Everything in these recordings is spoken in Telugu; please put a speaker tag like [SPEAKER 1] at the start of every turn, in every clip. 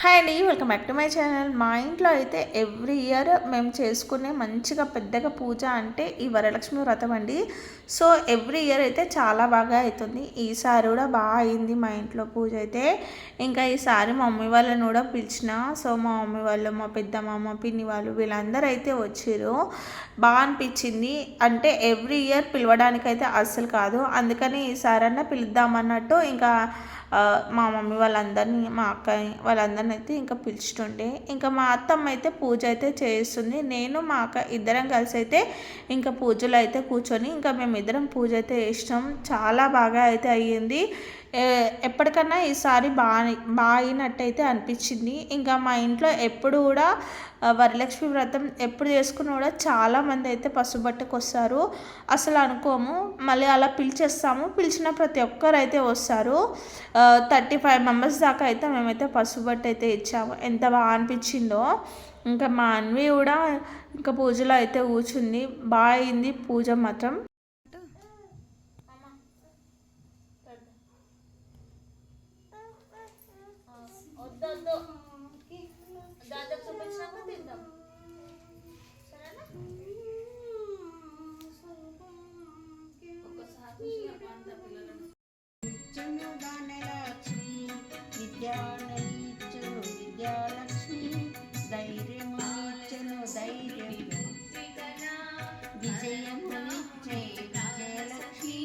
[SPEAKER 1] హాయ్ అండి, welcome back to my channel. మా ఇంట్లో అయితే ఎవ్రీ ఇయర్ మేము చేసుకునే మంచిగా పెద్దగా పూజ అంటే ఈ వరలక్ష్మి వ్రతం అండి. సో ఎవ్రీ ఇయర్ అయితే చాలా బాగా అవుతుంది. ఈసారి కూడా బాగా అయింది మా ఇంట్లో పూజ అయితే. ఇంకా ఈసారి మా మమ్మీ వాళ్ళని కూడా పిలిచిన. సో మా మమ్మీ వాళ్ళు, మా పెద్దమ్మ, పిన్ని వాళ్ళు వీళ్ళందరూ అయితే వచ్చారు. బాగా అనిపించింది. అంటే ఎవ్రీ ఇయర్ పిలవడానికైతే అస్సలు కాదు, అందుకని ఈసారన్నా పిలుద్దామన్నట్టు ఇంకా మా మమ్మీ వాళ్ళందరినీ, మా అక్కని వాళ్ళందరిని అయితే ఇంకా పిలుచుతుండే. ఇంకా మా అత్తమ్మ అయితే పూజ అయితే చేస్తుంది. నేను మా అక్క ఇద్దరం కలిసి అయితే ఇంకా పూజలో అయితే కూర్చొని ఇంకా మేమిద్దరం పూజ అయితే చేసినాం. చాలా బాగా అయితే అయ్యింది. ఎప్పటికన్నా ఈసారి బాగా అయినట్టయితే అనిపించింది. ఇంకా మా ఇంట్లో ఎప్పుడు కూడా వరలక్ష్మి వ్రతం ఎప్పుడు చేసుకున్నా కూడా చాలామంది అయితే పసుబట్టకు వస్తారు. అసలు అనుకోము, మళ్ళీ అలా పిలిచేస్తాము. పిలిచిన ప్రతి ఒక్కరు అయితే వస్తారు. 35 మెంబర్స్ దాకా అయితే మేమైతే పసుబట్టు అయితే ఇచ్చాము. ఎంత బాగా అనిపించిందో. ఇంకా మా అన్వి కూడా ఇంకా పూజలో అయితే కూర్చుంది. బాగా అయింది పూజ మాత్రం. విద్యాలక్ష్మి ధైర్యమునిచ్చెను ధైర్యం విజయమునిచ్చే విజయలక్ష్మి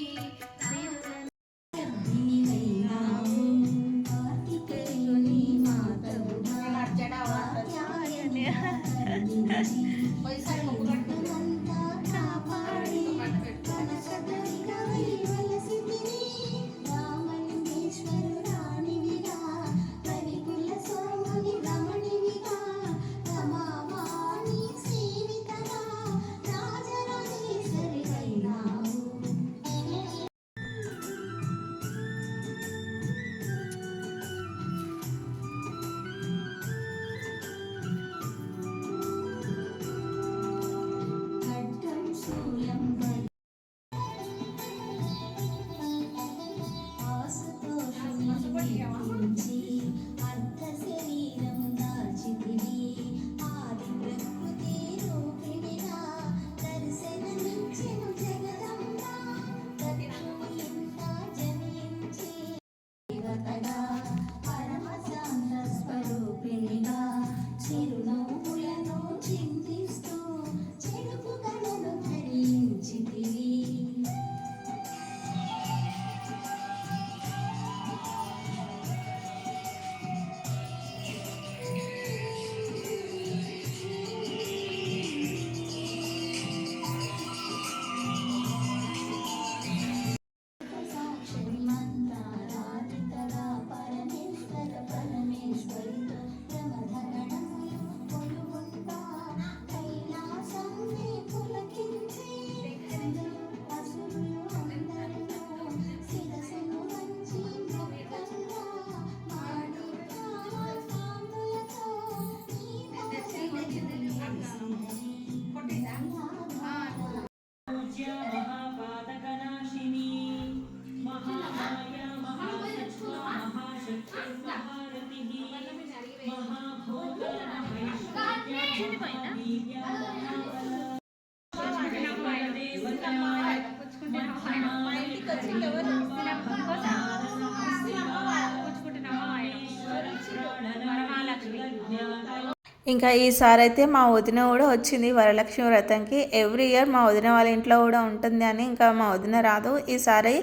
[SPEAKER 1] ఇంకా ఈసారి అయితే మా వదిన కూడా వచ్చింది వరలక్ష్మి వ్రతంకి. ఎవ్రీ ఇయర్ మా వదిన వాళ్ళ ఇంట్లో కూడా ఉంటుంది అని ఇంకా మా వదిన రాదు. ఈసారి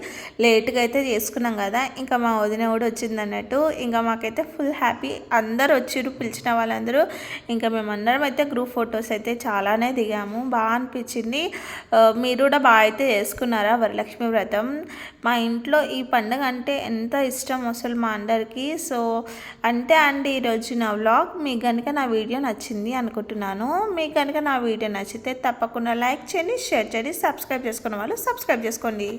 [SPEAKER 1] లేట్గా అయితే చేసుకున్నాం కదా, ఇంకా మా వదిన కూడా వచ్చింది అన్నట్టు. ఇంకా మాకైతే ఫుల్ హ్యాపీ. అందరు వచ్చిరు, పిలిచిన వాళ్ళందరూ. ఇంకా మేమందరం అయితే గ్రూప్ ఫొటోస్ అయితే చాలానే దిగాము. బాగా అనిపించింది. మీరు కూడా బాగా అయితే చేసుకున్నారా వరలక్ష్మి వ్రతం? మా ఇంట్లో ఈ పండుగ అంటే ఎంత ఇష్టం అసలు మా అందరికీ. సో అంతే అండి ఈరోజు నా వ్లాగ్. మీకు కనుక నా వీడియో నచ్చింది అనుకుంటున్నాను. మీకు కనుక నా వీడియో నచ్చితే తప్పకుండా లైక్ చేయండి, షేర్ చేయండి, సబ్స్క్రైబ్ చేసుకున్న వాళ్ళు సబ్స్క్రైబ్ చేసుకోండి.